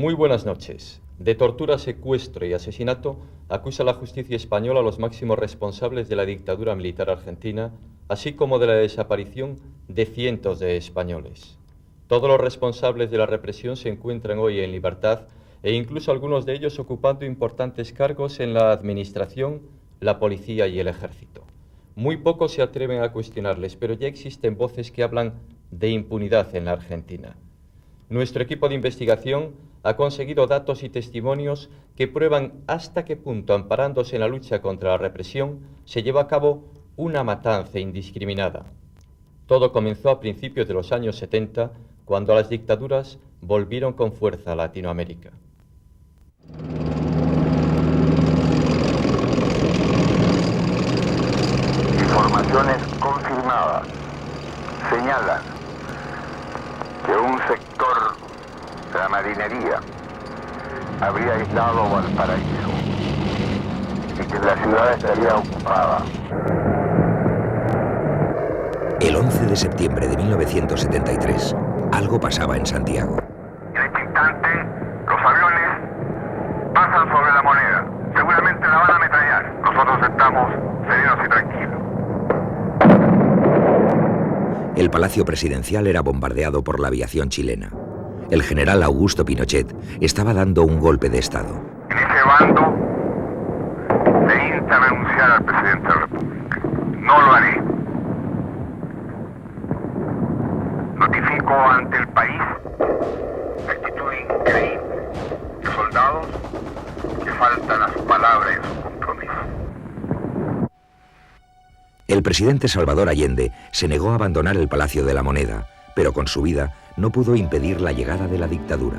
Muy buenas noches. De tortura, secuestro y asesinato acusa la justicia española a los máximos responsables de la dictadura militar argentina, así como de la desaparición de cientos de españoles. Todos los responsables de la represión se encuentran hoy en libertad e incluso algunos de ellos ocupando importantes cargos en la administración, la policía y el ejército. Muy pocos se atreven a cuestionarles, pero ya existen voces que hablan de impunidad en la Argentina. Nuestro equipo de investigación ha conseguido datos y testimonios que prueban hasta qué punto, amparándose en la lucha contra la represión, se lleva a cabo una matanza indiscriminada. Todo comenzó a principios de los años 70, cuando las dictaduras volvieron con fuerza a Latinoamérica. Informaciones confirmadas señalan que un sector de la marinería habría aislado Valparaíso y que la ciudad estaría ocupada. El 11 de septiembre de 1973, algo pasaba en Santiago. En este instante, los aviones pasan sobre la moneda. Seguramente la van a ametrallar. Nosotros estamos serenos y tranquilos. El Palacio Presidencial era bombardeado por la aviación chilena. El general Augusto Pinochet estaba dando un golpe de Estado. En ese bando se insta a renunciar al presidente de la República. No lo haré. Notifico ante el país la actitud increíble de soldados que faltan a su palabra y a su compromiso. El presidente Salvador Allende se negó a abandonar el Palacio de la Moneda, pero con su vida no pudo impedir la llegada de la dictadura.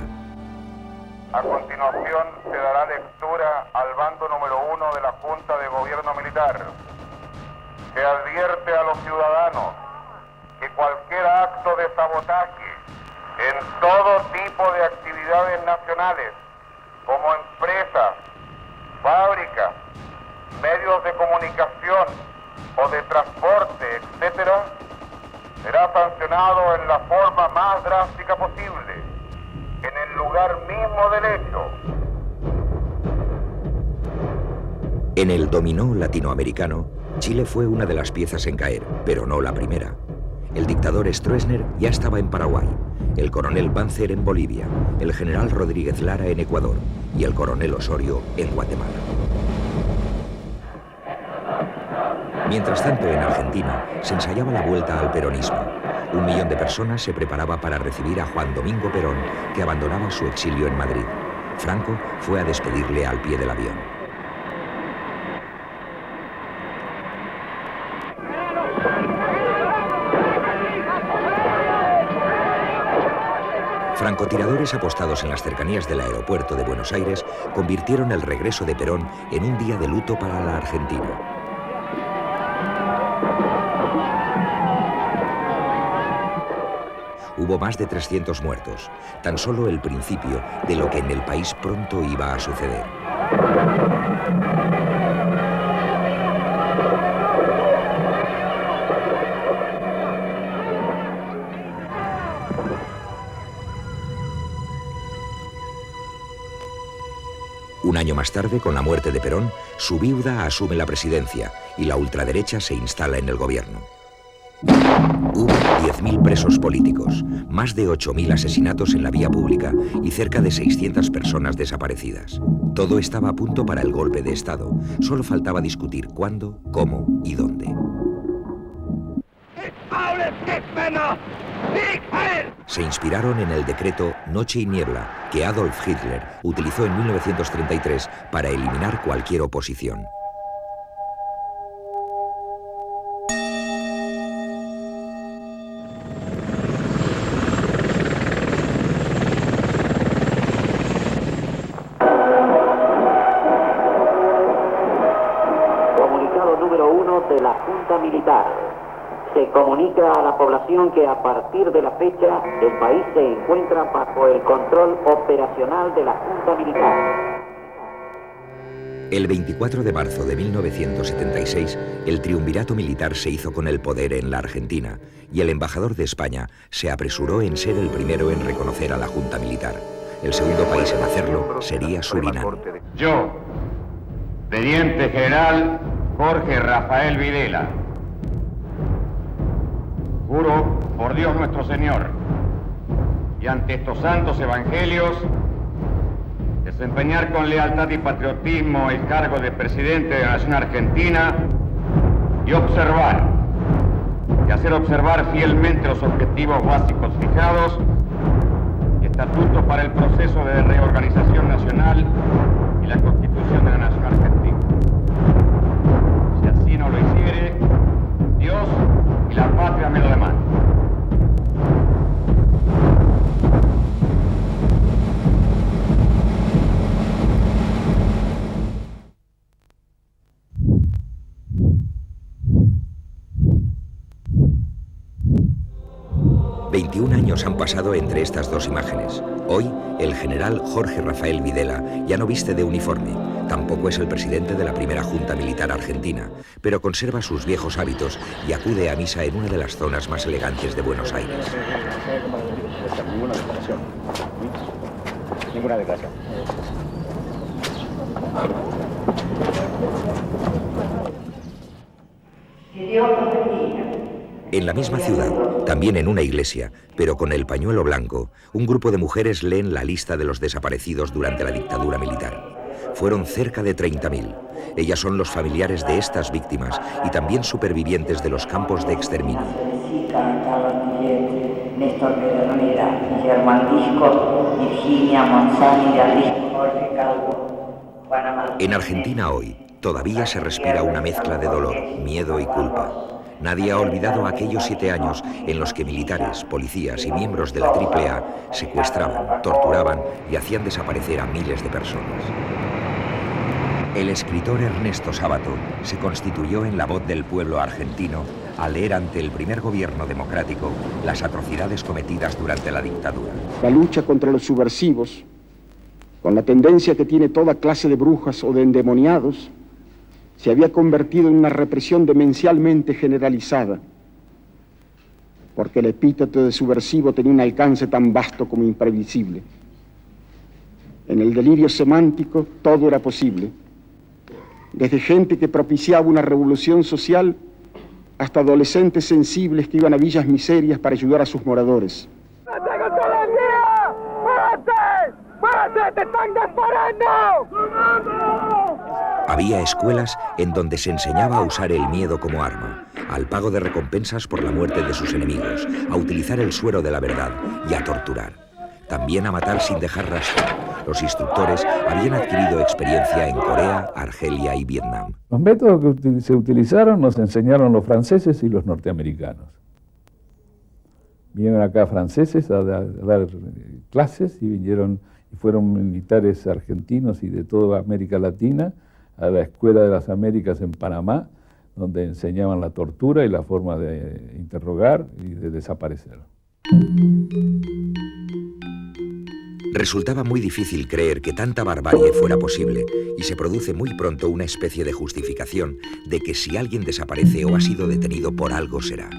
A continuación se dará lectura al bando número 1 de la Junta de Gobierno Militar. Se advierte a los ciudadanos que cualquier acto de sabotaje en todo tipo de actividades nacionales, como empresas, fábricas, medios de comunicación o de transporte, etcétera, será sancionado en la forma más drástica posible, en el lugar mismo del hecho. En el dominó latinoamericano, Chile fue una de las piezas en caer, pero no la primera. El dictador Stroessner ya estaba en Paraguay, el coronel Banzer en Bolivia, el general Rodríguez Lara en Ecuador y el coronel Osorio en Guatemala. Mientras tanto, en Argentina se ensayaba la vuelta al peronismo. 1 millón de personas se preparaba para recibir a Juan Domingo Perón, que abandonaba su exilio en Madrid. Franco fue a despedirle al pie del avión. Francotiradores apostados en las cercanías del aeropuerto de Buenos Aires convirtieron el regreso de Perón en un día de luto para la Argentina. Hubo más de 300 muertos, tan solo el principio de lo que en el país pronto iba a suceder. Un año más tarde, con la muerte de Perón, su viuda asume la presidencia y la ultraderecha se instala en el gobierno. Hubo 10.000 presos políticos, más de 8.000 asesinatos en la vía pública y cerca de 600 personas desaparecidas. Todo estaba a punto para el golpe de Estado. Solo faltaba discutir cuándo, cómo y dónde. Se inspiraron en el decreto Noche y Niebla que Adolf Hitler utilizó en 1933 para eliminar cualquier oposición. De la Junta Militar. Se comunica a la población que a partir de la fecha el país se encuentra bajo el control operacional de la Junta Militar. El 24 de marzo de 1976, el triunvirato militar se hizo con el poder en la Argentina y el embajador de España se apresuró en ser el primero en reconocer a la Junta Militar. El segundo país en hacerlo sería Surinam. Yo, teniente general Jorge Rafael Videla, juro por Dios nuestro Señor y ante estos santos evangelios desempeñar con lealtad y patriotismo el cargo de presidente de la Nación Argentina y hacer observar fielmente los objetivos básicos fijados y estatutos para el proceso de reorganización nacional y la constitución de la Nación Argentina. Si así no lo hiciere, Dios y la patria me lo demandan. Años han pasado entre estas dos imágenes. Hoy, el general Jorge Rafael Videla ya no viste de uniforme. Tampoco es el presidente de la primera Junta Militar Argentina, pero conserva sus viejos hábitos y acude a misa en una de las zonas más elegantes de Buenos Aires. Ninguna declaración. En la misma ciudad, también en una iglesia, pero con el pañuelo blanco, un grupo de mujeres leen la lista de los desaparecidos durante la dictadura militar. Fueron cerca de 30.000. Ellas son los familiares de estas víctimas y también supervivientes de los campos de exterminio. Néstor Pedernera, Germán Disco, Virginia Monzani de Alisco, Jorge Calvo, Juana Martínez. En Argentina hoy todavía se respira una mezcla de dolor, miedo y culpa. Nadie ha olvidado aquellos 7 años en los que militares, policías y miembros de la AAA secuestraban, torturaban y hacían desaparecer a miles de personas. El escritor Ernesto Sábato se constituyó en la voz del pueblo argentino al leer ante el primer gobierno democrático las atrocidades cometidas durante la dictadura. La lucha contra los subversivos, con la tendencia que tiene toda clase de brujas o de endemoniados, se había convertido en una represión demencialmente generalizada, porque el epíteto de subversivo tenía un alcance tan vasto como imprevisible. En el delirio semántico todo era posible, desde gente que propiciaba una revolución social hasta adolescentes sensibles que iban a villas miserias para ayudar a sus moradores. ¡Párate! ¡Te están disparando! Había escuelas en donde se enseñaba a usar el miedo como arma, al pago de recompensas por la muerte de sus enemigos, a utilizar el suero de la verdad y a torturar. También a matar sin dejar rastro. Los instructores habían adquirido experiencia en Corea, Argelia y Vietnam. Los métodos que se utilizaron nos enseñaron los franceses y los norteamericanos. Vinieron acá franceses a dar clases y fueron militares argentinos y de toda América Latina a la Escuela de las Américas en Panamá, donde enseñaban la tortura y la forma de interrogar y de desaparecer. Resultaba muy difícil creer que tanta barbarie fuera posible y se produce muy pronto una especie de justificación de que si alguien desaparece o ha sido detenido por algo será.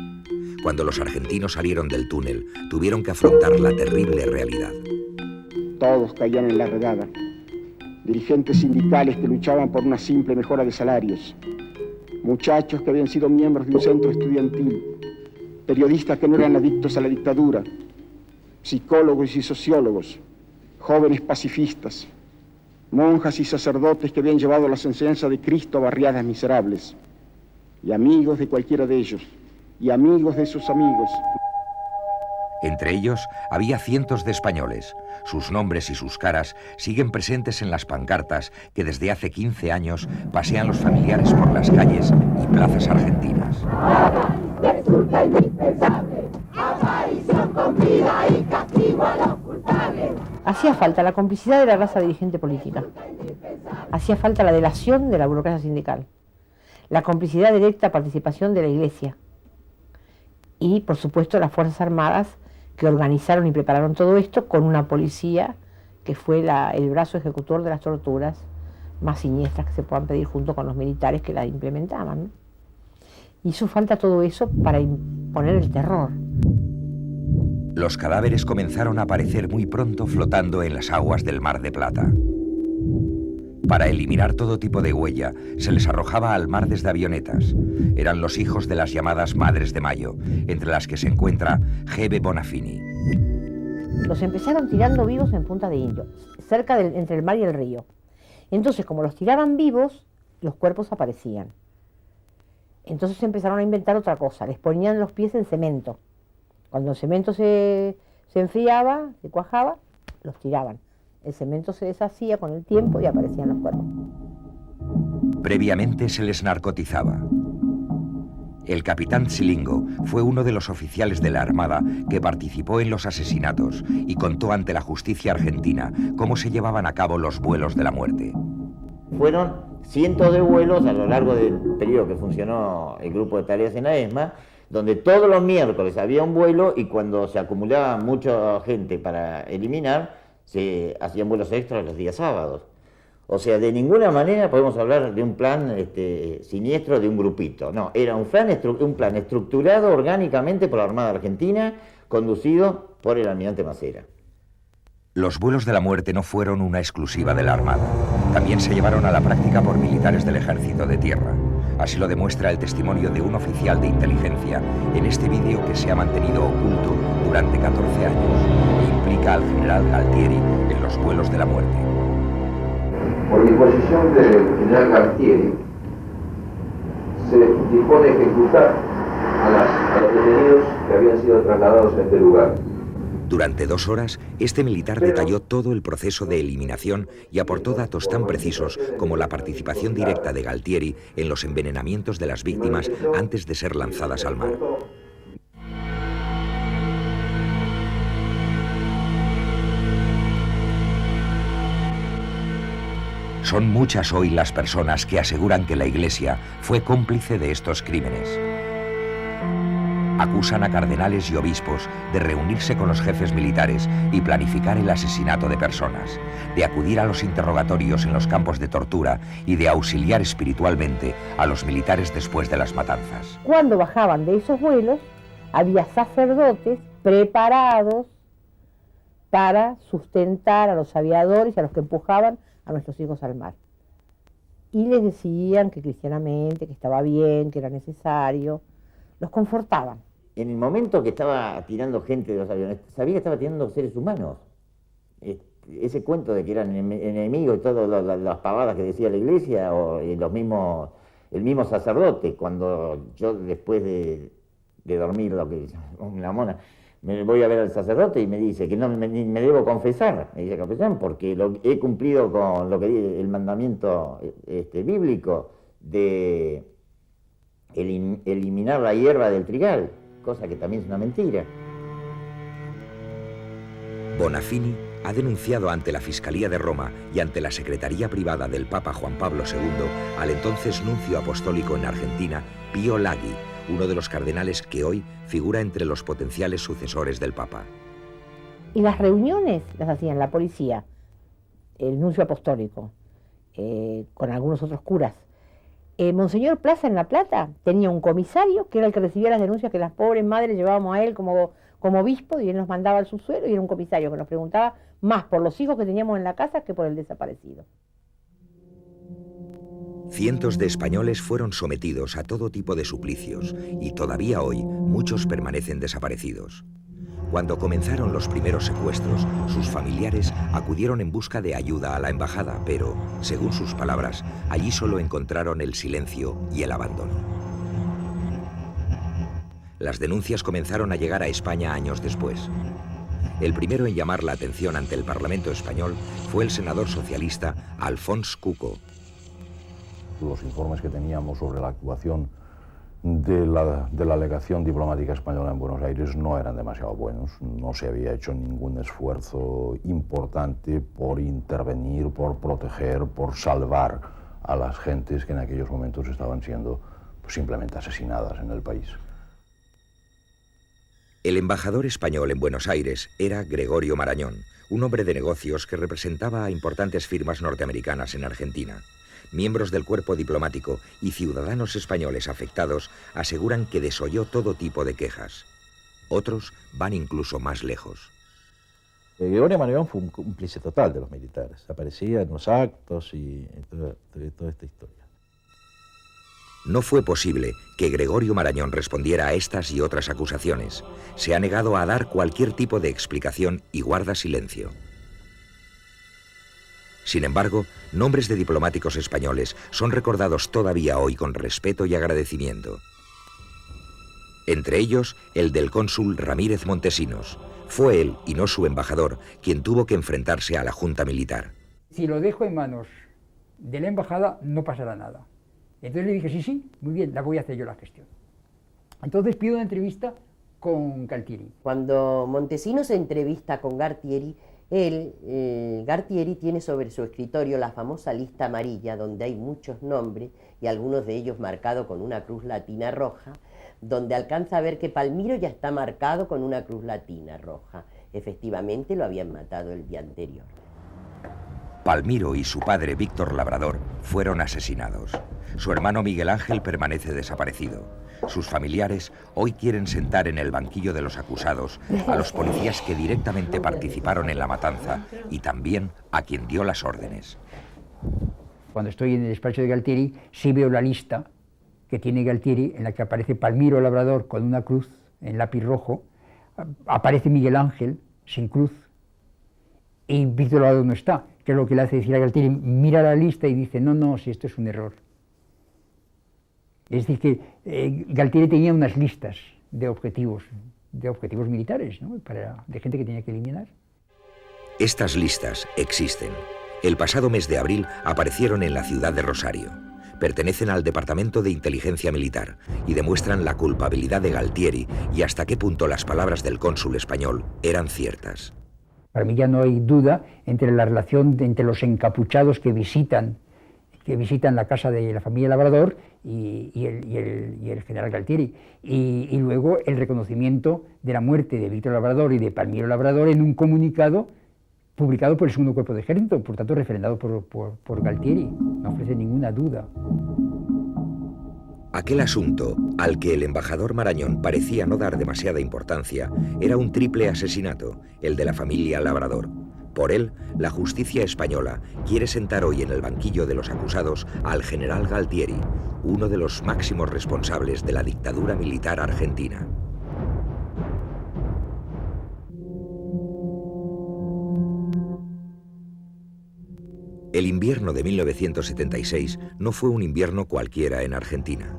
Cuando los argentinos salieron del túnel, tuvieron que afrontar la terrible realidad. Todos caían en la redada. Dirigentes sindicales que luchaban por una simple mejora de salarios. Muchachos que habían sido miembros de un centro estudiantil. Periodistas que no eran adictos a la dictadura. Psicólogos y sociólogos. Jóvenes pacifistas. Monjas y sacerdotes que habían llevado las enseñanzas de Cristo a barriadas miserables. Y amigos de cualquiera de ellos. Y amigos de sus amigos. Entre ellos había cientos de españoles. Sus nombres y sus caras siguen presentes en las pancartas que desde hace 15 años pasean los familiares por las calles y plazas argentinas. Resulta indispensable, aparición con vida y castigo a los culpables. Hacía falta la complicidad de la raza dirigente política. Hacía falta la delación de la burocracia sindical. La complicidad directa participación de la Iglesia. Y, por supuesto, las Fuerzas Armadas que organizaron y prepararon todo esto con una policía que fue el brazo ejecutor de las torturas más siniestras que se puedan pedir junto con los militares que las implementaban, ¿no? Hizo falta todo eso para imponer el terror. Los cadáveres comenzaron a aparecer muy pronto flotando en las aguas del Mar de Plata. Para eliminar todo tipo de huella, se les arrojaba al mar desde avionetas. Eran los hijos de las llamadas Madres de Mayo, entre las que se encuentra Hebe Bonafini. Los empezaron tirando vivos en Punta de Indio, entre el mar y el río. Entonces, como los tiraban vivos, los cuerpos aparecían. Entonces empezaron a inventar otra cosa, les ponían los pies en cemento. Cuando el cemento se enfriaba, se cuajaba, los tiraban. El cemento se deshacía con el tiempo y aparecían los cuerpos. Previamente se les narcotizaba. El capitán Silingo fue uno de los oficiales de la Armada que participó en los asesinatos y contó ante la justicia argentina cómo se llevaban a cabo los vuelos de la muerte. Fueron cientos de vuelos a lo largo del periodo que funcionó el grupo de tareas en la ESMA, donde todos los miércoles había un vuelo y cuando se acumulaba mucha gente para eliminar, se hacían vuelos extras los días sábados. O sea, de ninguna manera podemos hablar de un plan siniestro de un grupito. No, era un plan estructurado orgánicamente por la Armada Argentina, conducido por el almirante Macera. Los vuelos de la muerte no fueron una exclusiva de la Armada. También se llevaron a la práctica por militares del Ejército de Tierra. Así lo demuestra el testimonio de un oficial de inteligencia en este vídeo que se ha mantenido oculto durante 14 años e implica al general Galtieri en los vuelos de la muerte. Por disposición del general Galtieri, se dispone ejecutar a los detenidos que habían sido trasladados a este lugar. Durante 2 horas, este militar detalló todo el proceso de eliminación y aportó datos tan precisos como la participación directa de Galtieri en los envenenamientos de las víctimas antes de ser lanzadas al mar. Son muchas hoy las personas que aseguran que la Iglesia fue cómplice de estos crímenes. Acusan a cardenales y obispos de reunirse con los jefes militares y planificar el asesinato de personas, de acudir a los interrogatorios en los campos de tortura y de auxiliar espiritualmente a los militares después de las matanzas. Cuando bajaban de esos vuelos, había sacerdotes preparados para sustentar a los aviadores y a los que empujaban a nuestros hijos al mar. Y les decían que cristianamente, que estaba bien, que era necesario. Los confortaban. En el momento que estaba tirando gente de los aviones, sabía que estaba tirando seres humanos. Ese cuento de que eran enemigos y todas las pavadas que decía la Iglesia, o el mismo sacerdote, cuando yo después de dormir la mona, me voy a ver al sacerdote y me dice que no me debo confesar. Me dice confesar porque he cumplido con lo que dice el mandamiento bíblico de eliminar la hierba del trigal, cosa que también es una mentira. Bonafini ha denunciado ante la Fiscalía de Roma y ante la Secretaría Privada del Papa Juan Pablo II al entonces nuncio apostólico en Argentina, Pío Laghi, uno de los cardenales que hoy figura entre los potenciales sucesores del Papa. Y las reuniones las hacían la policía, el nuncio apostólico, con algunos otros curas. Monseñor Plaza en La Plata tenía un comisario que era el que recibía las denuncias que las pobres madres llevábamos a él como obispo, y él nos mandaba al subsuelo, y era un comisario que nos preguntaba más por los hijos que teníamos en la casa que por el desaparecido. Cientos de españoles fueron sometidos a todo tipo de suplicios y todavía hoy muchos permanecen desaparecidos. Cuando comenzaron los primeros secuestros, sus familiares acudieron en busca de ayuda a la embajada, pero, según sus palabras, allí solo encontraron el silencio y el abandono. Las denuncias comenzaron a llegar a España años después. El primero en llamar la atención ante el Parlamento español fue el senador socialista Alfons Cuco. Los informes que teníamos sobre la actuación de la legación diplomática española en Buenos Aires no eran demasiado buenos. No se había hecho ningún esfuerzo importante por intervenir, por proteger, por salvar a las gentes que en aquellos momentos estaban siendo simplemente asesinadas en el país. El embajador español en Buenos Aires era Gregorio Marañón, un hombre de negocios que representaba a importantes firmas norteamericanas en Argentina. Miembros del cuerpo diplomático y ciudadanos españoles afectados aseguran que desoyó todo tipo de quejas. Otros van incluso más lejos. Gregorio Marañón fue un cómplice total de los militares. Aparecía en los actos y toda esta historia. No fue posible que Gregorio Marañón respondiera a estas y otras acusaciones. Se ha negado a dar cualquier tipo de explicación y guarda silencio. Sin embargo, nombres de diplomáticos españoles son recordados todavía hoy con respeto y agradecimiento. Entre ellos, el del cónsul Ramírez Montesinos. Fue él, y no su embajador, quien tuvo que enfrentarse a la Junta Militar. Si lo dejo en manos de la embajada, no pasará nada. Entonces le dije, sí, muy bien, la voy a hacer yo la gestión. Entonces pido una entrevista con Galtieri. Cuando Montesinos se entrevista con Galtieri, Galtieri tiene sobre su escritorio la famosa lista amarilla, donde hay muchos nombres, y algunos de ellos marcados con una cruz latina roja, donde alcanza a ver que Palmiro ya está marcado con una cruz latina roja. Efectivamente lo habían matado el día anterior. Palmiro y su padre Víctor Labrador fueron asesinados. Su hermano Miguel Ángel permanece desaparecido. Sus familiares hoy quieren sentar en el banquillo de los acusados a los policías que directamente participaron en la matanza y también a quien dio las órdenes. Cuando estoy en el despacho de Galtieri, sí veo la lista que tiene Galtieri, en la que aparece Palmiro Labrador con una cruz en lápiz rojo, aparece Miguel Ángel sin cruz, y Víctor Labrador no está, que es lo que le hace decir a Galtieri, mira la lista y dice, no, si esto es un error. Es decir, que Galtieri tenía unas listas de objetivos militares, ¿no? De gente que tenía que eliminar. Estas listas existen. El pasado mes de abril aparecieron en la ciudad de Rosario. Pertenecen al Departamento de Inteligencia Militar y demuestran la culpabilidad de Galtieri y hasta qué punto las palabras del cónsul español eran ciertas. Para mí ya no hay duda entre la relación entre los encapuchados que visitan la casa de la familia Labrador y el general Galtieri. Y luego el reconocimiento de la muerte de Víctor Labrador y de Palmiro Labrador en un comunicado publicado por el segundo cuerpo de ejército, por tanto refrendado por Galtieri. No ofrece ninguna duda. Aquel asunto, al que el embajador Marañón parecía no dar demasiada importancia, era un triple asesinato, el de la familia Labrador. Por él, la justicia española quiere sentar hoy en el banquillo de los acusados al general Galtieri, uno de los máximos responsables de la dictadura militar argentina. El invierno de 1976 no fue un invierno cualquiera en Argentina.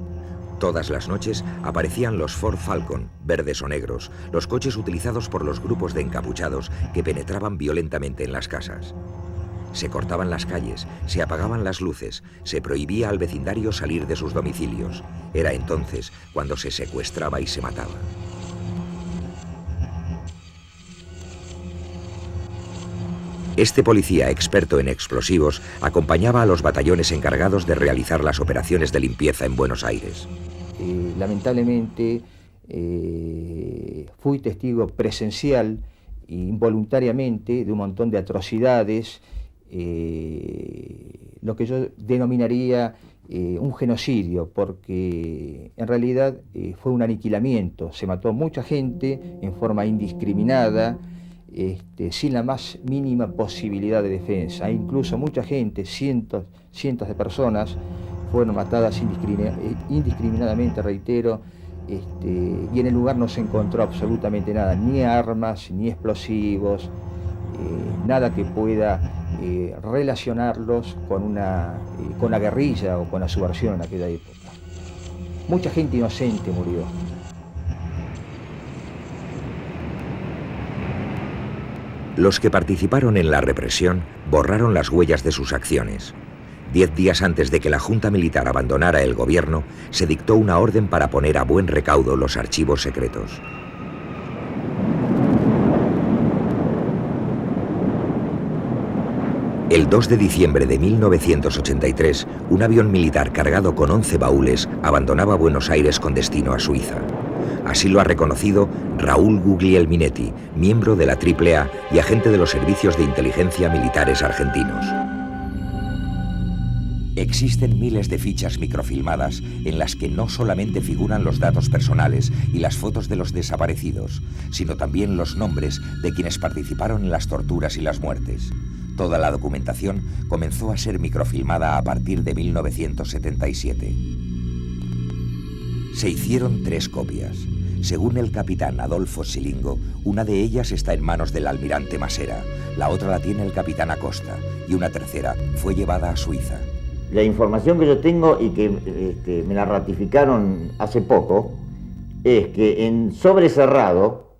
Todas las noches aparecían los Ford Falcon, verdes o negros, los coches utilizados por los grupos de encapuchados que penetraban violentamente en las casas. Se cortaban las calles, se apagaban las luces, se prohibía al vecindario salir de sus domicilios. Era entonces cuando se secuestraba y se mataba. Este policía experto en explosivos acompañaba a los batallones encargados de realizar las operaciones de limpieza en Buenos Aires. Lamentablemente fui testigo presencial involuntariamente de un montón de atrocidades, lo que yo denominaría un genocidio, porque en realidad fue un aniquilamiento. Se mató mucha gente en forma indiscriminada, sin la más mínima posibilidad de defensa. Incluso mucha gente, cientos de personas, fueron matadas indiscriminadamente, reitero, y en el lugar no se encontró absolutamente nada, ni armas, ni explosivos, nada que pueda relacionarlos con la guerrilla o con la subversión en aquella época. Mucha gente inocente murió. Los que participaron en la represión borraron las huellas de sus acciones. 10 días antes de que la Junta Militar abandonara el gobierno, se dictó una orden para poner a buen recaudo los archivos secretos. El 2 de diciembre de 1983, un avión militar cargado con 11 baúles abandonaba Buenos Aires con destino a Suiza. Así lo ha reconocido Raúl Guglielminetti, miembro de la AAA y agente de los servicios de inteligencia militares argentinos. Existen miles de fichas microfilmadas en las que no solamente figuran los datos personales y las fotos de los desaparecidos, sino también los nombres de quienes participaron en las torturas y las muertes. Toda la documentación comenzó a ser microfilmada a partir de 1977. Se hicieron 3 copias. Según el capitán Adolfo Silingo, una de ellas está en manos del almirante Masera, la otra la tiene el capitán Acosta y una tercera fue llevada a Suiza. La información que yo tengo y que me la ratificaron hace poco es que en sobre cerrado,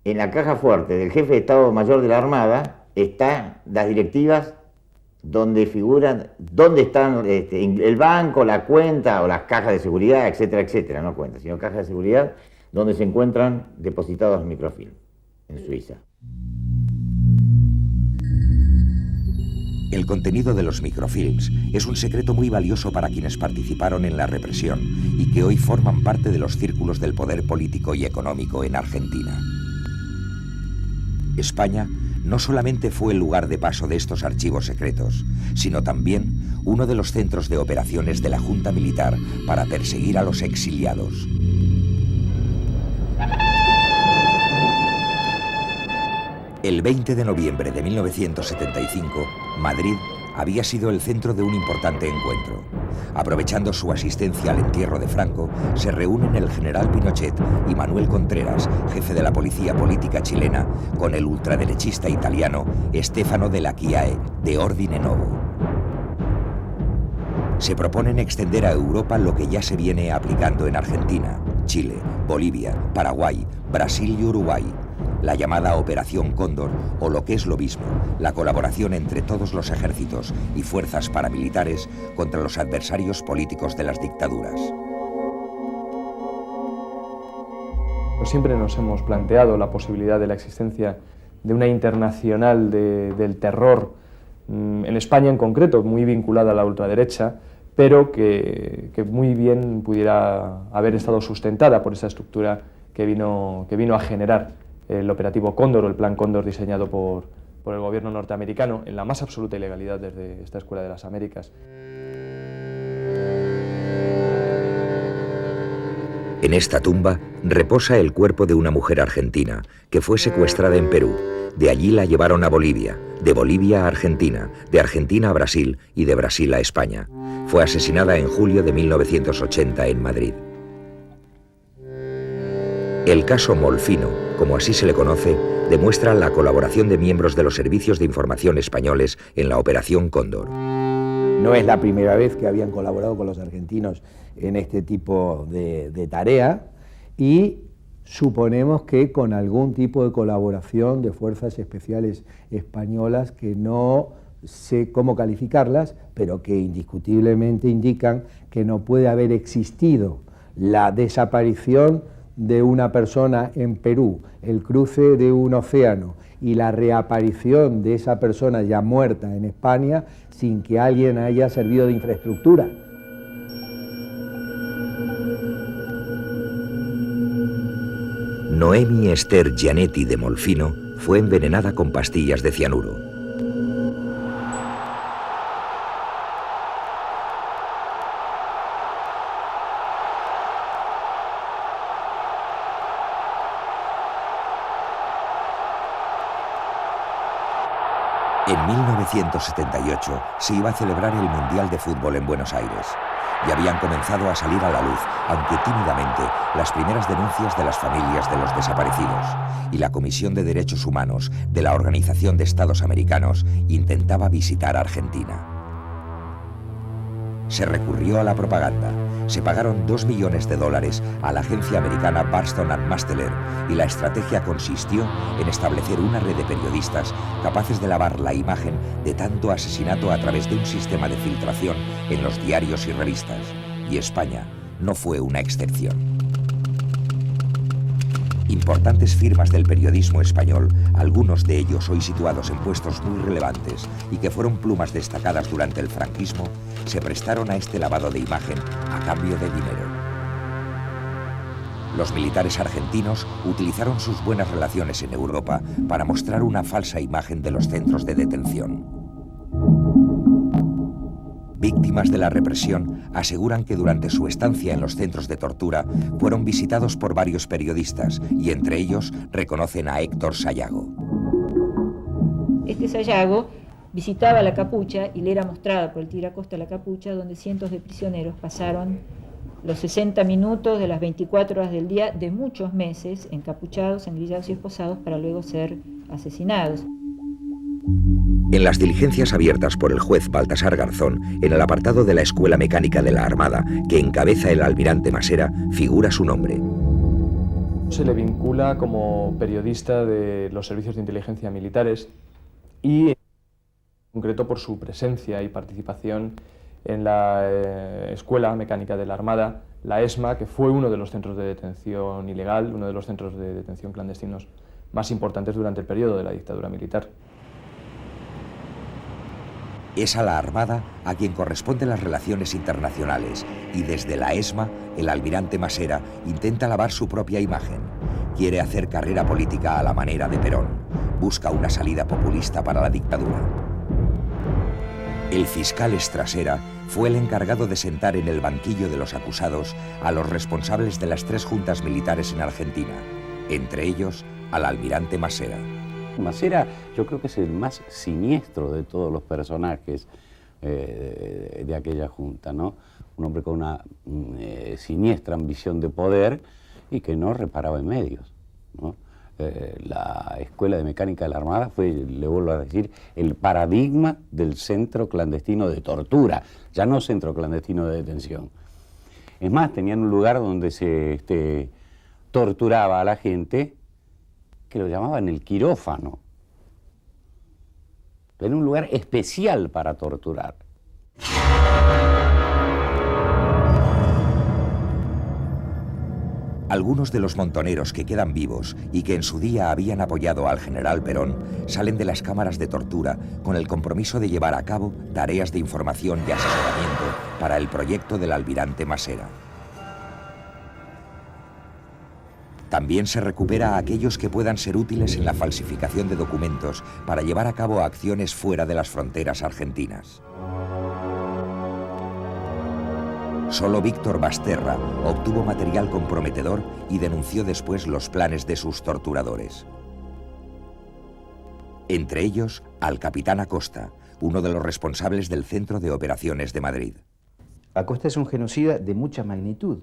en la caja fuerte del jefe de Estado Mayor de la Armada, están las directivas donde figuran, dónde están el banco, la cuenta o las cajas de seguridad, etcétera, etcétera, no cuentas, sino cajas de seguridad, donde se encuentran depositados los microfilm en Suiza. El contenido de los microfilms es un secreto muy valioso para quienes participaron en la represión y que hoy forman parte de los círculos del poder político y económico en Argentina. España no solamente fue el lugar de paso de estos archivos secretos, sino también uno de los centros de operaciones de la Junta Militar para perseguir a los exiliados. El 20 de noviembre de 1975, Madrid había sido el centro de un importante encuentro. Aprovechando su asistencia al entierro de Franco, se reúnen el general Pinochet y Manuel Contreras, jefe de la policía política chilena, con el ultraderechista italiano Stefano Della Chiae, de Ordine Novo. Se proponen extender a Europa lo que ya se viene aplicando en Argentina, Chile, Bolivia, Paraguay, Brasil y Uruguay, la llamada Operación Cóndor, o lo que es lo mismo, la colaboración entre todos los ejércitos y fuerzas paramilitares contra los adversarios políticos de las dictaduras. Siempre nos hemos planteado la posibilidad de la existencia de una internacional del terror, en España en concreto, muy vinculada a la ultraderecha, pero que muy bien pudiera haber estado sustentada por esa estructura que vino a generar el operativo Cóndor o el plan Cóndor diseñado por el gobierno norteamericano en la más absoluta ilegalidad desde esta Escuela de las Américas. En esta tumba reposa el cuerpo de una mujer argentina que fue secuestrada en Perú. De allí la llevaron a Bolivia, de Bolivia a Argentina, de Argentina a Brasil y de Brasil a España. Fue asesinada en julio de 1980 en Madrid. El caso Molfino, como así se le conoce, demuestra la colaboración de miembros de los servicios de información españoles en la Operación Cóndor. No es la primera vez que habían colaborado con los argentinos en este tipo de tarea y suponemos que con algún tipo de colaboración de fuerzas especiales españolas que no sé cómo calificarlas, pero que indiscutiblemente indican que no puede haber existido la desaparición de una persona en Perú, el cruce de un océano y la reaparición de esa persona ya muerta en España sin que alguien haya servido de infraestructura. Noemi Esther Gianetti de Molfino fue envenenada con pastillas de cianuro. En 1978 se iba a celebrar el Mundial de Fútbol en Buenos Aires. Ya habían comenzado a salir a la luz, aunque tímidamente, las primeras denuncias de las familias de los desaparecidos, y la Comisión de Derechos Humanos de la Organización de Estados Americanos intentaba visitar Argentina. Se recurrió a la propaganda. Se pagaron $2 millones a la agencia americana Barston & Masteler y la estrategia consistió en establecer una red de periodistas capaces de lavar la imagen de tanto asesinato a través de un sistema de filtración en los diarios y revistas. Y España no fue una excepción. Importantes firmas del periodismo español, algunos de ellos hoy situados en puestos muy relevantes y que fueron plumas destacadas durante el franquismo, se prestaron a este lavado de imagen a cambio de dinero. Los militares argentinos utilizaron sus buenas relaciones en Europa para mostrar una falsa imagen de los centros de detención. víctimas de la represión aseguran que durante su estancia en los centros de tortura fueron visitados por varios periodistas y entre ellos reconocen a Héctor Sayago. Este Sayago visitaba la capucha y le era mostrada por el Tigre Acosta la capucha, donde cientos de prisioneros pasaron los 60 minutos de las 24 horas del día de muchos meses encapuchados, engrillados y esposados para luego ser asesinados. En las diligencias abiertas por el juez Baltasar Garzón, en el apartado de la Escuela Mecánica de la Armada, que encabeza el almirante Masera, figura su nombre. Se le vincula como periodista de los servicios de inteligencia militares y en concreto por su presencia y participación en la Escuela Mecánica de la Armada, la ESMA, que fue uno de los centros de detención ilegal, uno de los centros de detención clandestinos más importantes durante el periodo de la dictadura militar. Es a la Armada a quien corresponden las relaciones internacionales y desde la ESMA el almirante Masera intenta lavar su propia imagen. Quiere hacer carrera política a la manera de Perón. Busca una salida populista para la dictadura. El fiscal Estrasera fue el encargado de sentar en el banquillo de los acusados a los responsables de las 3 juntas militares en Argentina, entre ellos al almirante Masera. Masera yo creo que es el más siniestro de todos los personajes de aquella junta, ¿no? Un hombre con una siniestra ambición de poder y que no reparaba en medios, ¿no? La Escuela de Mecánica de la Armada fue, le vuelvo a decir, el paradigma del centro clandestino de tortura, ya no centro clandestino de detención. Es más, tenían un lugar donde se torturaba a la gente, que lo llamaban el quirófano. Era un lugar especial para torturar. Algunos de los montoneros que quedan vivos y que en su día habían apoyado al general Perón salen de las cámaras de tortura con el compromiso de llevar a cabo tareas de información y asesoramiento para el proyecto del almirante Masera. También se recupera a aquellos que puedan ser útiles en la falsificación de documentos para llevar a cabo acciones fuera de las fronteras argentinas. Solo Víctor Basterra obtuvo material comprometedor y denunció después los planes de sus torturadores. Entre ellos, al capitán Acosta, uno de los responsables del Centro de Operaciones de Madrid. Acosta es un genocida de mucha magnitud.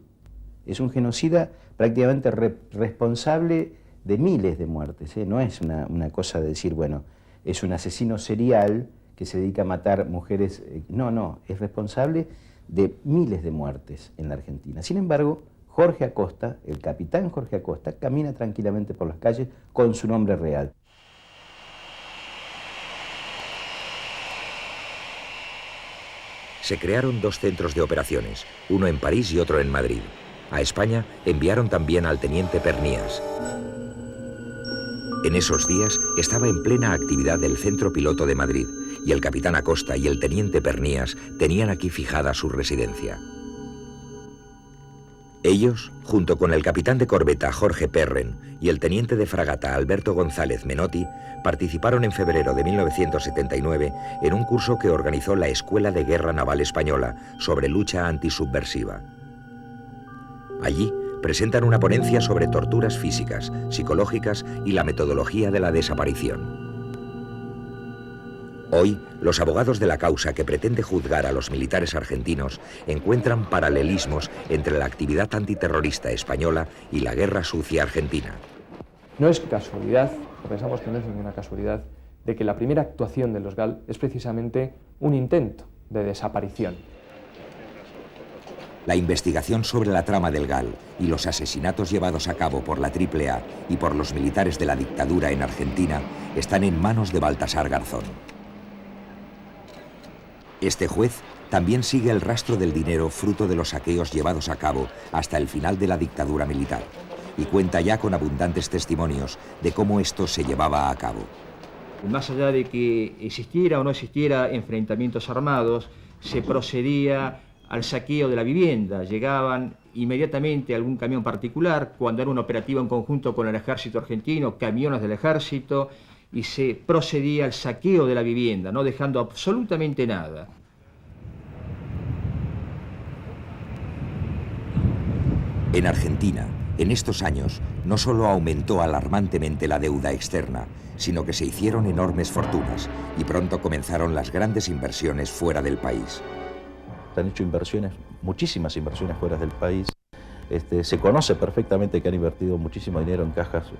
Es un genocida prácticamente responsable de miles de muertes, ¿eh? No es una cosa de decir, bueno, es un asesino serial que se dedica a matar mujeres. No, es responsable de miles de muertes en la Argentina. Sin embargo, Jorge Acosta, el capitán Jorge Acosta, camina tranquilamente por las calles con su nombre real. Se crearon 2 centros de operaciones, uno en París y otro en Madrid. A España enviaron también al teniente Pernías. En esos días estaba en plena actividad el Centro Piloto de Madrid y el capitán Acosta y el teniente Pernías tenían aquí fijada su residencia. Ellos, junto con el capitán de corbeta Jorge Perren y el teniente de fragata Alberto González Menotti, participaron en febrero de 1979 en un curso que organizó la Escuela de Guerra Naval Española sobre lucha antisubversiva. Allí presentan una ponencia sobre torturas físicas, psicológicas y la metodología de la desaparición. Hoy, los abogados de la causa que pretende juzgar a los militares argentinos encuentran paralelismos entre la actividad antiterrorista española y la guerra sucia argentina. No es casualidad, o pensamos que no es ninguna casualidad, de que la primera actuación de los GAL es precisamente un intento de desaparición. La investigación sobre la trama del GAL y los asesinatos llevados a cabo por la AAA y por los militares de la dictadura en Argentina están en manos de Baltasar Garzón. Este juez también sigue el rastro del dinero fruto de los saqueos llevados a cabo hasta el final de la dictadura militar y cuenta ya con abundantes testimonios de cómo esto se llevaba a cabo. Más allá de que existiera o no existiera enfrentamientos armados, se procedía al saqueo de la vivienda. Llegaban inmediatamente a algún camión particular, cuando era un operativo en conjunto con el ejército argentino, camiones del ejército, y se procedía al saqueo de la vivienda, no dejando absolutamente nada. En Argentina, en estos años, no solo aumentó alarmantemente la deuda externa, sino que se hicieron enormes fortunas y pronto comenzaron las grandes inversiones fuera del país. Se han hecho inversiones, muchísimas inversiones fuera del país. Se conoce perfectamente que han invertido muchísimo dinero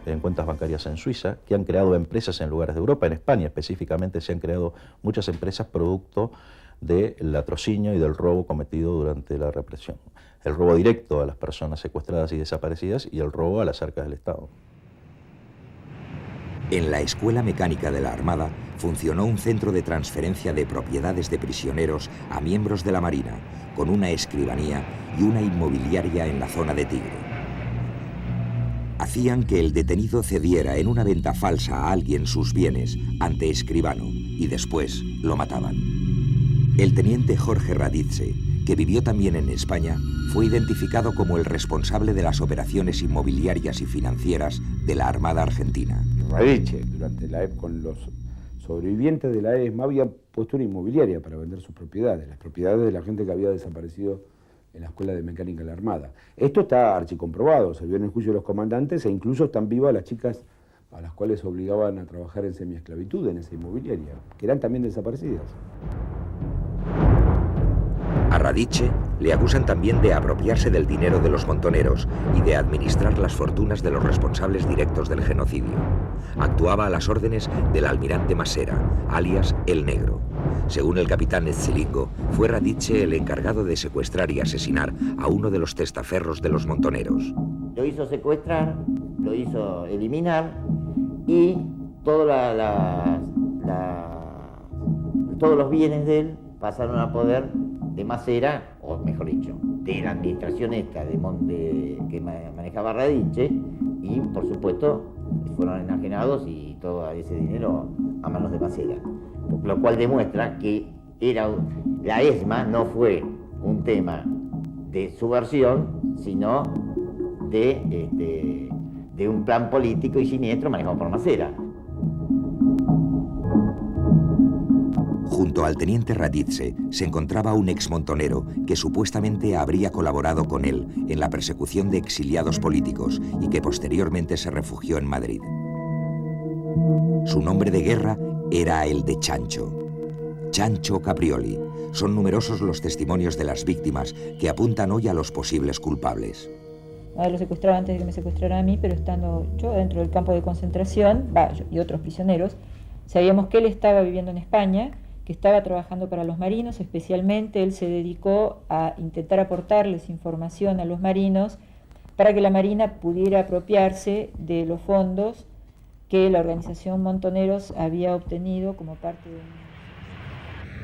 en cuentas bancarias en Suiza, que han creado empresas en lugares de Europa. En España específicamente se han creado muchas empresas producto del latrocinio y del robo cometido durante la represión. El robo directo a las personas secuestradas y desaparecidas y el robo a las arcas del Estado. En la Escuela Mecánica de la Armada funcionó un centro de transferencia de propiedades de prisioneros a miembros de la Marina, con una escribanía y una inmobiliaria en la zona de Tigre. Hacían que el detenido cediera en una venta falsa a alguien sus bienes ante escribano y después lo mataban. El teniente Jorge Radice, que vivió también en España, fue identificado como el responsable de las operaciones inmobiliarias y financieras de la Armada Argentina. Radice, durante la época, con los sobrevivientes de la ESMA, había puesto una inmobiliaria para vender sus propiedades, las propiedades de la gente que había desaparecido en la Escuela de Mecánica de la Armada. Esto está archicomprobado, se vio en el juicio de los comandantes e incluso están vivas las chicas a las cuales obligaban a trabajar en semiesclavitud en esa inmobiliaria, que eran también desaparecidas. A Radice le acusan también de apropiarse del dinero de los montoneros y de administrar las fortunas de los responsables directos del genocidio. Actuaba a las órdenes del almirante Masera, alias El Negro. Según el capitán Etzelingo, fue Radice el encargado de secuestrar y asesinar a uno de los testaferros de los montoneros. Lo hizo secuestrar, lo hizo eliminar y todos los bienes de él pasaron a poder de Masera, o mejor dicho, de la administración esta que manejaba Radice, y por supuesto fueron enajenados y todo ese dinero a manos de Masera. Lo cual demuestra que la ESMA no fue un tema de subversión, sino de un plan político y siniestro manejado por Masera. Junto al teniente Radice se encontraba un exmontonero que supuestamente habría colaborado con él en la persecución de exiliados políticos y que posteriormente se refugió en Madrid. Su nombre de guerra era el de Chancho. Chancho Caprioli. Son numerosos los testimonios de las víctimas que apuntan hoy a los posibles culpables. Lo secuestraba antes de que me secuestrara a mí, pero estando yo dentro del campo de concentración, yo y otros prisioneros, sabíamos que él estaba viviendo en España, que estaba trabajando para los marinos, especialmente él se dedicó a intentar aportarles información a los marinos para que la Marina pudiera apropiarse de los fondos que la organización Montoneros había obtenido como parte de...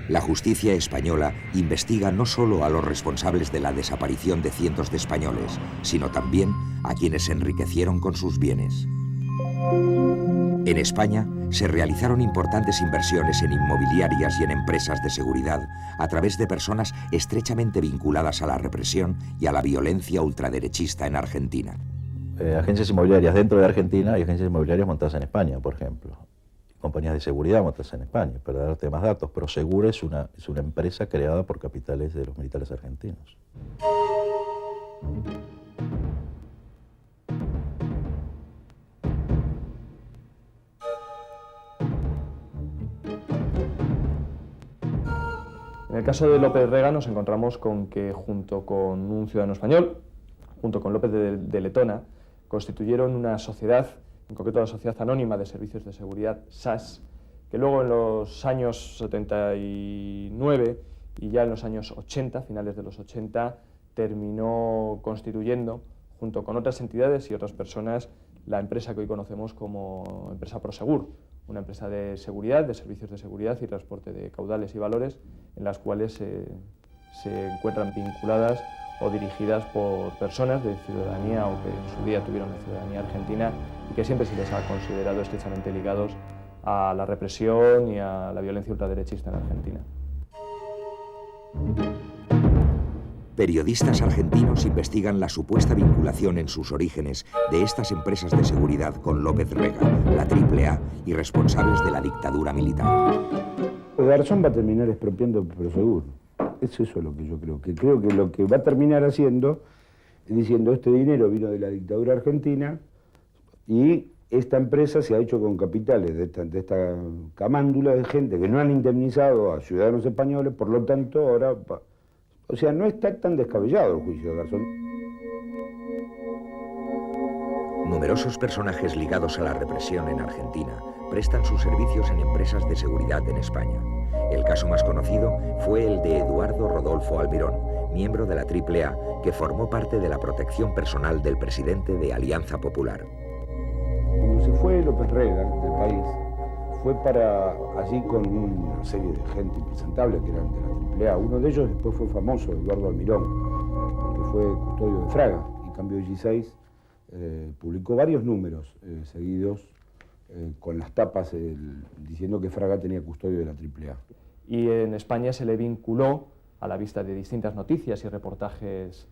La justicia española investiga no solo a los responsables de la desaparición de cientos de españoles, sino también a quienes se enriquecieron con sus bienes. En España se realizaron importantes inversiones en inmobiliarias y en empresas de seguridad a través de personas estrechamente vinculadas a la represión y a la violencia ultraderechista en Argentina. Agencias inmobiliarias dentro de Argentina y agencias inmobiliarias montadas en España, por ejemplo. Compañías de seguridad montadas en España, para darte más datos. Prosegur es una empresa creada por capitales de los militares argentinos. En el caso de López Rega nos encontramos con que junto con un ciudadano español, junto con López de Letona, constituyeron una sociedad, en concreto la Sociedad Anónima de Servicios de Seguridad, SAS, que luego en los años 79 y ya en los años 80, finales de los 80, terminó constituyendo, junto con otras entidades y otras personas, la empresa que hoy conocemos como empresa Prosegur, una empresa de seguridad, de servicios de seguridad y transporte de caudales y valores, en las cuales se encuentran vinculadas o dirigidas por personas de ciudadanía o que en su día tuvieron la ciudadanía argentina y que siempre se les ha considerado estrechamente ligados a la represión y a la violencia ultraderechista en Argentina. Periodistas argentinos investigan la supuesta vinculación en sus orígenes de estas empresas de seguridad con López Rega, la AAA y responsables de la dictadura militar. Garzón va a terminar expropiando Prosegur. Es eso lo que yo creo. Que lo que va a terminar haciendo diciendo este dinero vino de la dictadura argentina y esta empresa se ha hecho con capitales de esta camándula de gente que no han indemnizado a ciudadanos españoles, por lo tanto ahora... O sea, no está tan descabellado el juicio de Garzón. Numerosos personajes ligados a la represión en Argentina prestan sus servicios en empresas de seguridad en España. El caso más conocido fue el de Eduardo Rodolfo Almirón, miembro de la AAA, que formó parte de la protección personal del presidente de Alianza Popular. Cuando se fue López Rega del país, fue para allí con una serie de gente impresentable que eran de la AAA. Uno de ellos después fue famoso, Eduardo Almirón, porque fue custodio de Fraga y cambió G6. Publicó varios números seguidos con las tapas diciendo que Fraga tenía custodio de la AAA. Y en España se le vinculó, a la vista de distintas noticias y reportajes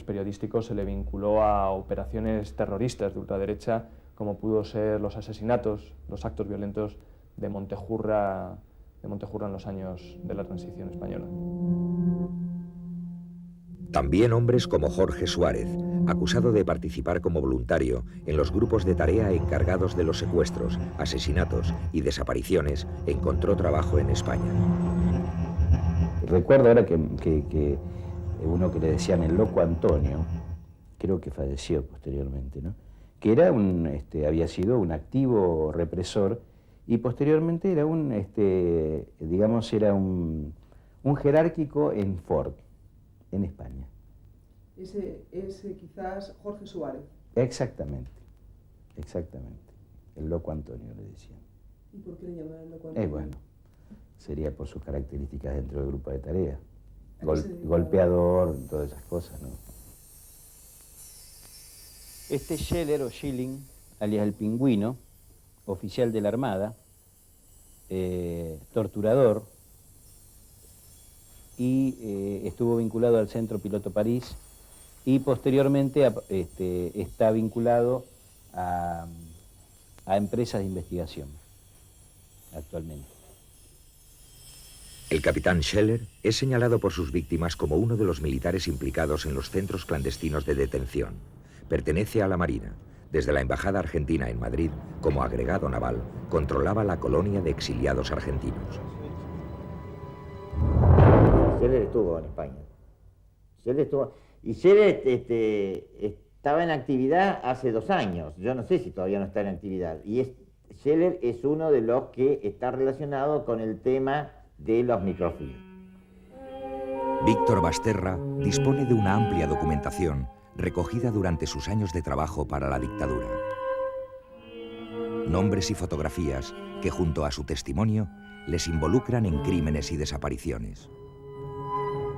periodísticos, se le vinculó a operaciones terroristas de ultraderecha, como pudo ser los asesinatos, los actos violentos de Montejurra en los años de la transición española. También hombres como Jorge Suárez, acusado de participar como voluntario en los grupos de tarea encargados de los secuestros, asesinatos y desapariciones, encontró trabajo en España. Recuerdo ahora que uno que le decían el loco Antonio, creo que falleció posteriormente, ¿no? Que era había sido un activo represor y posteriormente era digamos, era un jerárquico en Ford, en España. Ese quizás Jorge Suárez. Exactamente. El loco Antonio le decían. ¿Y por qué le llamaban el loco Antonio? Bueno, sería por sus características dentro del grupo de tarea. Golpeador, todas esas cosas, ¿no? Scheller o Schilling, alias el Pingüino, oficial de la Armada, torturador, y estuvo vinculado al Centro Piloto París y posteriormente está vinculado a empresas de investigación actualmente. El capitán Scheller es señalado por sus víctimas como uno de los militares implicados en los centros clandestinos de detención. Pertenece a la Marina. Desde la Embajada Argentina en Madrid, como agregado naval, controlaba la colonia de exiliados argentinos. Scheller estuvo en España. Scheller estaba en actividad hace 2 años. Yo no sé si todavía no está en actividad. Y Scheller es uno de los que está relacionado con el tema de los microfilms. Víctor Basterra dispone de una amplia documentación recogida durante sus años de trabajo para la dictadura. Nombres y fotografías que, junto a su testimonio, les involucran en crímenes y desapariciones.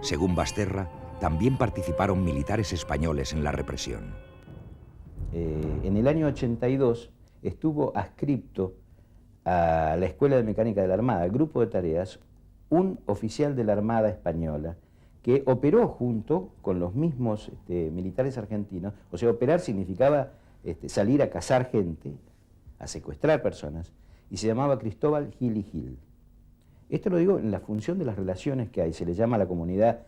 Según Basterra, también participaron militares españoles en la represión. En el año 82 estuvo adscripto a la Escuela de Mecánica de la Armada, al grupo de tareas, un oficial de la Armada española que operó junto con los mismos militares argentinos. O sea, operar significaba salir a cazar gente, a secuestrar personas, y se llamaba Cristóbal Gil y Gil. Esto lo digo en la función de las relaciones que hay, se le llama a la comunidad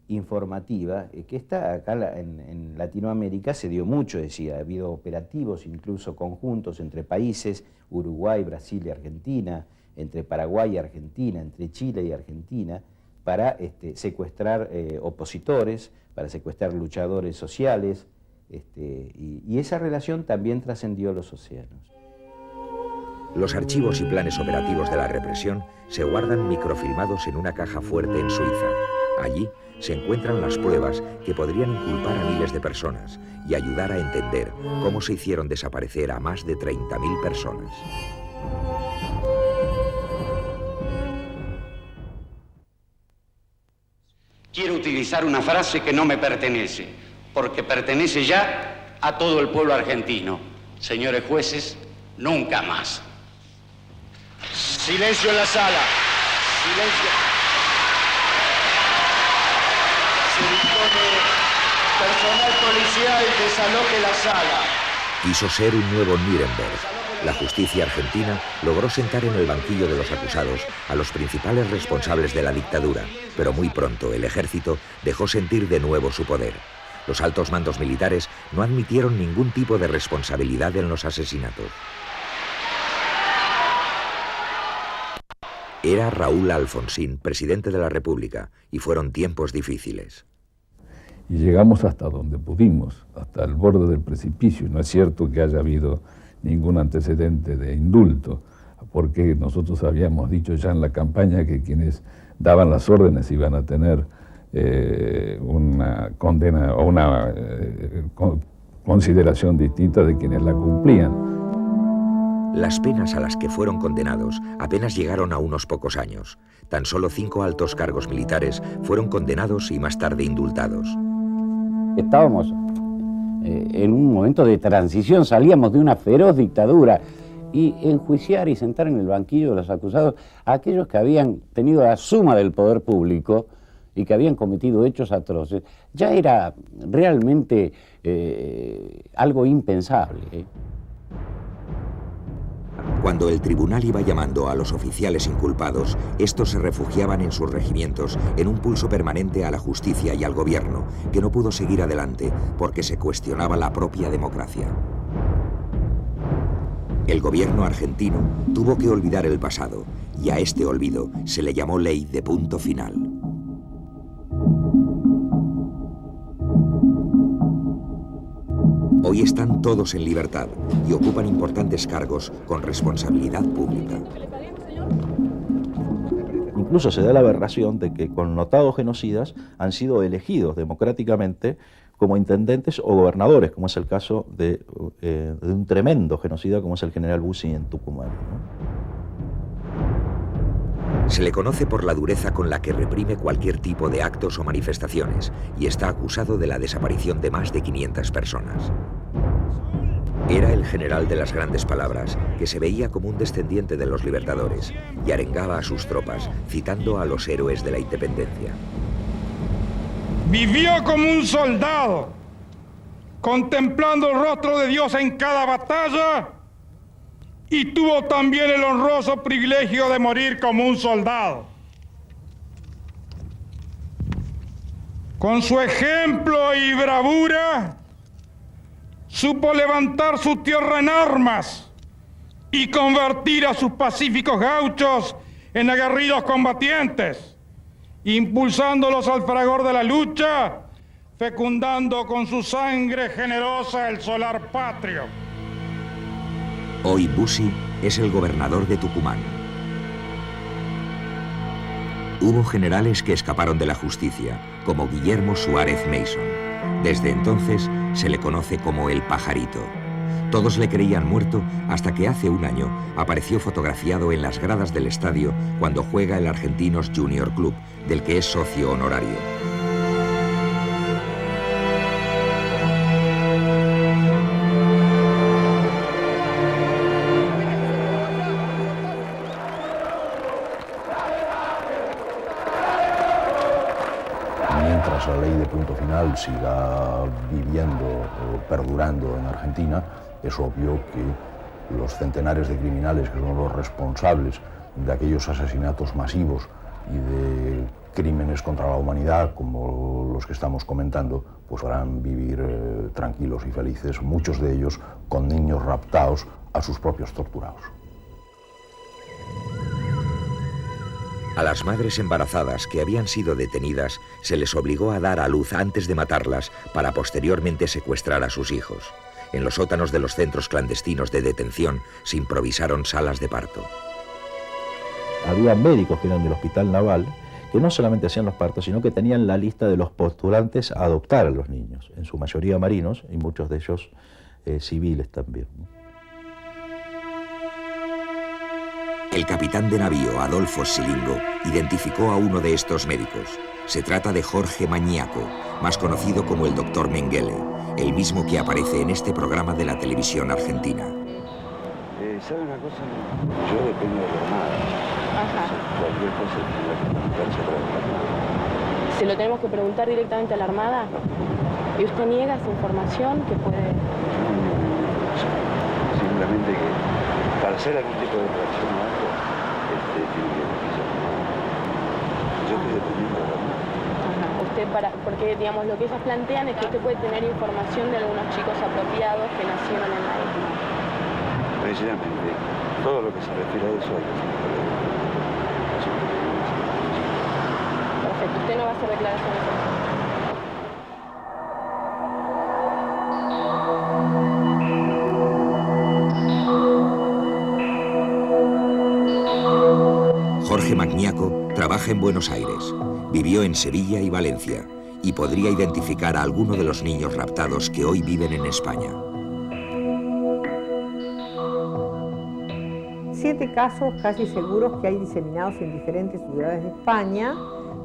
informativa, que está acá en Latinoamérica se dio mucho, decía, ha habido operativos incluso conjuntos entre países, Uruguay, Brasil y Argentina, entre Paraguay y Argentina, entre Chile y Argentina, para secuestrar opositores, para secuestrar luchadores sociales, y esa relación también trascendió los océanos. Los archivos y planes operativos de la represión se guardan microfilmados en una caja fuerte en Suiza. Allí se encuentran las pruebas que podrían inculpar a miles de personas y ayudar a entender cómo se hicieron desaparecer a más de 30.000 personas. Quiero utilizar una frase que no me pertenece, porque pertenece ya a todo el pueblo argentino. Señores jueces, nunca más. Silencio en la sala. Silencio. Se dispone personal policial desaloje la sala. Quiso ser un nuevo Nuremberg. La justicia argentina logró sentar en el banquillo de los acusados a los principales responsables de la dictadura, pero muy pronto el ejército dejó sentir de nuevo su poder. Los altos mandos militares no admitieron ningún tipo de responsabilidad en los asesinatos. Era Raúl Alfonsín, presidente de la República, y fueron tiempos difíciles. Y llegamos hasta donde pudimos, hasta el borde del precipicio. No es cierto que haya habido ningún antecedente de indulto, porque nosotros habíamos dicho ya en la campaña que quienes daban las órdenes iban a tener una condena o una consideración distinta de quienes la cumplían. Las penas a las que fueron condenados apenas llegaron a unos pocos años. Tan solo 5 altos cargos militares fueron condenados y más tarde indultados. Estábamos en un momento de transición, salíamos de una feroz dictadura, y enjuiciar y sentar en el banquillo de los acusados a aquellos que habían tenido la suma del poder público y que habían cometido hechos atroces, ya era realmente algo impensable. Cuando el tribunal iba llamando a los oficiales inculpados, estos se refugiaban en sus regimientos en un pulso permanente a la justicia y al gobierno, que no pudo seguir adelante porque se cuestionaba la propia democracia. El gobierno argentino tuvo que olvidar el pasado, y a este olvido se le llamó ley de punto final. Hoy están todos en libertad y ocupan importantes cargos con responsabilidad pública. Incluso se da la aberración de que connotados genocidas han sido elegidos democráticamente como intendentes o gobernadores, como es el caso de un tremendo genocida como es el general Bussi en Tucumán, ¿no? Se le conoce por la dureza con la que reprime cualquier tipo de actos o manifestaciones y está acusado de la desaparición de más de 500 personas. Era el general de las grandes palabras, que se veía como un descendiente de los libertadores y arengaba a sus tropas, citando a los héroes de la independencia. Vivió como un soldado, contemplando el rostro de Dios en cada batalla, y tuvo también el honroso privilegio de morir como un soldado. Con su ejemplo y bravura, supo levantar su tierra en armas y convertir a sus pacíficos gauchos en aguerridos combatientes, impulsándolos al fragor de la lucha, fecundando con su sangre generosa el solar patrio. Hoy Bussi es el gobernador de Tucumán. Hubo generales que escaparon de la justicia, como Guillermo Suárez Mason. Desde entonces se le conoce como el Pajarito. Todos le creían muerto hasta que hace un año apareció fotografiado en las gradas del estadio cuando juega el Argentinos Junior Club, del que es socio honorario. Mientras la ley de punto final siga viviendo o perdurando en Argentina, es obvio que los centenares de criminales que son los responsables de aquellos asesinatos masivos y de crímenes contra la humanidad como los que estamos comentando, pues podrán vivir tranquilos y felices, muchos de ellos con niños raptados a sus propios torturados. A las madres embarazadas que habían sido detenidas se les obligó a dar a luz antes de matarlas para posteriormente secuestrar a sus hijos. En los sótanos de los centros clandestinos de detención se improvisaron salas de parto. Había médicos que eran del Hospital Naval que no solamente hacían los partos, sino que tenían la lista de los postulantes a adoptar a los niños, en su mayoría marinos y muchos de ellos civiles también, ¿no? El capitán de navío Adolfo Silingo identificó a uno de estos médicos. Se trata de Jorge Mañaco, más conocido como el Dr. Mengele, el mismo que aparece en este programa de la televisión argentina. ¿Sabe una cosa? Yo dependo de la Armada. Ajá. Cualquier cosa tendrá que preguntarse para la Armada. ¿Se lo tenemos que preguntar directamente a la Armada? ¿Y usted niega esa información que puede...? Simplemente que para hacer algún tipo de reacción o algo, tiene que decirse. Yo estoy dependiendo de la Armada. Ajá. porque digamos lo que ellas plantean es que usted puede tener información de algunos chicos apropiados que nacieron en la isla. Precisamente, todo lo que se refiere a eso hay que hacerlo. Perfecto, usted no va a hacer declaraciones. Jorge Magniaco trabaja en Buenos Aires, vivió en Sevilla y Valencia y podría identificar a alguno de los niños raptados que hoy viven en España. 7 casos casi seguros que hay diseminados en diferentes ciudades de España,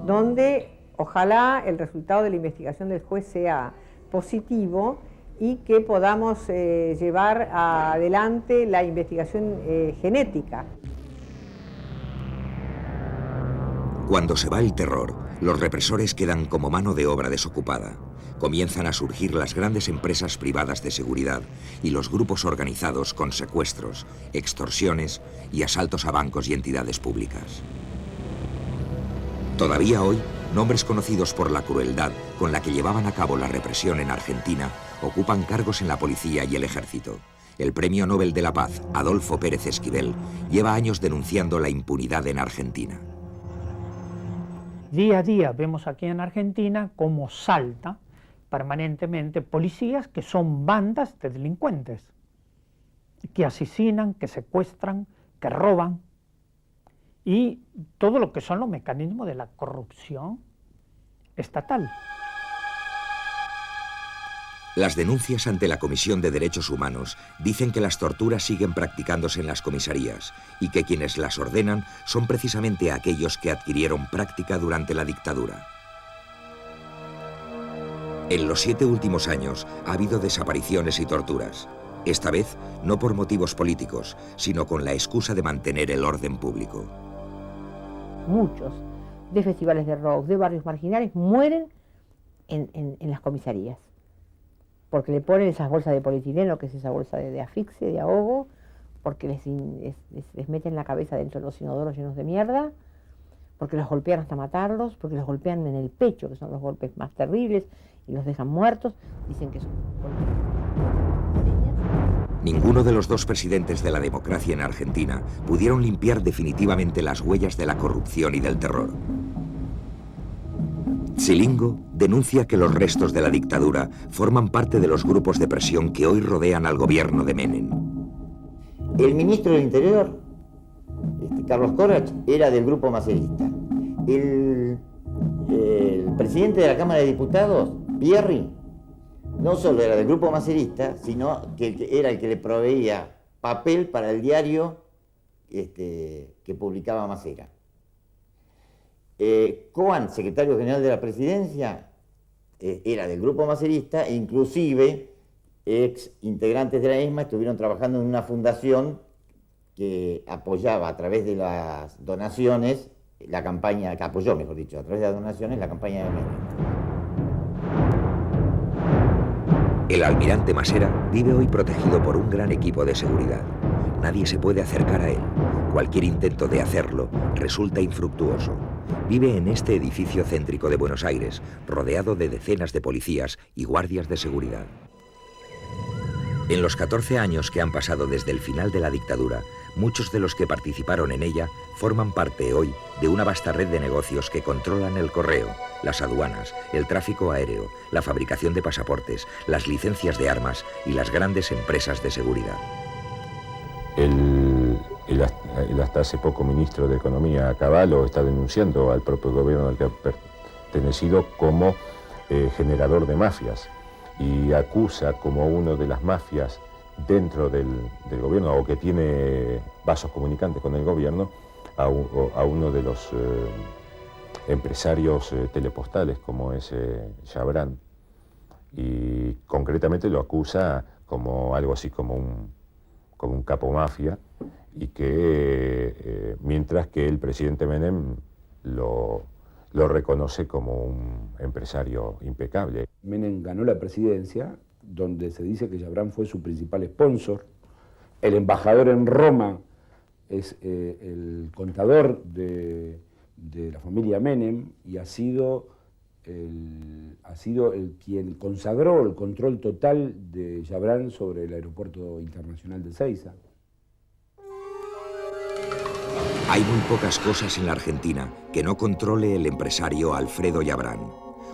donde ojalá el resultado de la investigación del juez sea positivo y que podamos llevar adelante la investigación genética. Cuando se va el terror, los represores quedan como mano de obra desocupada. Comienzan a surgir las grandes empresas privadas de seguridad y los grupos organizados con secuestros, extorsiones y asaltos a bancos y entidades públicas. Todavía hoy, nombres conocidos por la crueldad con la que llevaban a cabo la represión en Argentina ocupan cargos en la policía y el ejército. El Premio Nobel de la Paz, Adolfo Pérez Esquivel, lleva años denunciando la impunidad en Argentina. Día a día vemos aquí en Argentina cómo salta permanentemente policías que son bandas de delincuentes, que asesinan, que secuestran, que roban, y todo lo que son los mecanismos de la corrupción estatal. Las denuncias ante la Comisión de Derechos Humanos dicen que las torturas siguen practicándose en las comisarías y que quienes las ordenan son precisamente aquellos que adquirieron práctica durante la dictadura. En los 7 últimos años ha habido desapariciones y torturas, esta vez no por motivos políticos, sino con la excusa de mantener el orden público. Muchos de festivales de rock, de barrios marginales, mueren en las comisarías, porque le ponen esas bolsas de polietileno, que es esa bolsa de asfixia, de ahogo, porque les meten la cabeza dentro de los inodoros llenos de mierda, porque los golpean hasta matarlos, porque los golpean en el pecho, que son los golpes más terribles, y los dejan muertos. Dicen que son golpes. Ninguno de los 2 presidentes de la democracia en Argentina pudieron limpiar definitivamente las huellas de la corrupción y del terror. Zilingo denuncia que los restos de la dictadura forman parte de los grupos de presión que hoy rodean al gobierno de Menem. El ministro del Interior, Carlos Corach, era del grupo macerista. El presidente de la Cámara de Diputados, Pierri, no solo era del grupo macerista, sino que era el que le proveía papel para el diario que publicaba Macera. Coan, secretario general de la presidencia, era del grupo macerista, e inclusive ex integrantes de la misma estuvieron trabajando en una fundación que apoyaba a través de las donaciones la campaña, que apoyó, mejor dicho, a través de las donaciones la campaña de Menem. El almirante Masera vive hoy protegido por un gran equipo de seguridad. Nadie se puede acercar a él. Cualquier intento de hacerlo resulta infructuoso. Vive en este edificio céntrico de Buenos Aires, rodeado de decenas de policías y guardias de seguridad. En los 14 años que han pasado desde el final de la dictadura, muchos de los que participaron en ella forman parte hoy de una vasta red de negocios que controlan el correo, las aduanas, el tráfico aéreo, la fabricación de pasaportes, las licencias de armas y las grandes empresas de seguridad. El hasta hace poco ministro de Economía, Cavallo, está denunciando al propio gobierno al que ha pertenecido como generador de mafias y acusa como uno de las mafias dentro del gobierno o que tiene vasos comunicantes con el gobierno a uno de los empresarios telepostales como es Chabrán, y concretamente lo acusa como algo así como un capo mafia, y que mientras que el presidente Menem lo reconoce como un empresario impecable. Menem ganó la presidencia, donde se dice que Chabrán fue su principal sponsor. El embajador en Roma es el contador de la familia Menem y ha sido ha sido quien consagró el control total de Yabrán sobre el aeropuerto internacional de Ezeiza. Hay muy pocas cosas en la Argentina que no controle el empresario Alfredo Yabrán.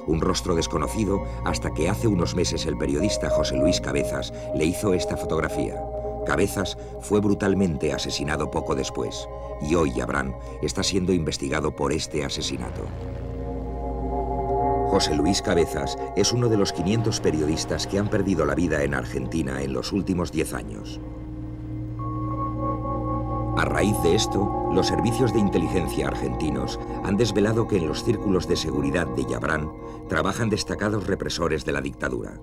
Un rostro desconocido hasta que hace unos meses el periodista José Luis Cabezas le hizo esta fotografía. Cabezas fue brutalmente asesinado poco después y hoy Yabrán está siendo investigado por este asesinato. José Luis Cabezas es uno de los 500 periodistas que han perdido la vida en Argentina en los últimos 10 años. A raíz de esto, los servicios de inteligencia argentinos han desvelado que en los círculos de seguridad de Yabrán trabajan destacados represores de la dictadura.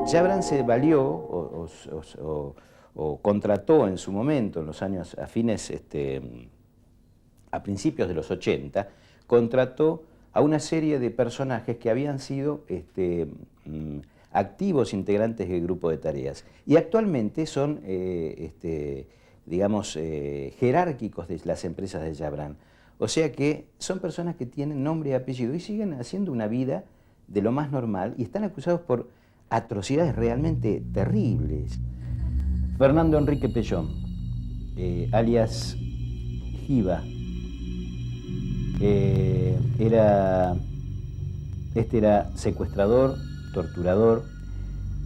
Yabrán se valió o contrató en su momento, en los años a principios de los 80, contrató a una serie de personajes que habían sido activos integrantes del grupo de tareas y actualmente son, digamos, jerárquicos de las empresas de Yabrán. O sea que son personas que tienen nombre y apellido y siguen haciendo una vida de lo más normal y están acusados por atrocidades realmente terribles. Fernando Enrique Pellón, alias Giva, era secuestrador, torturador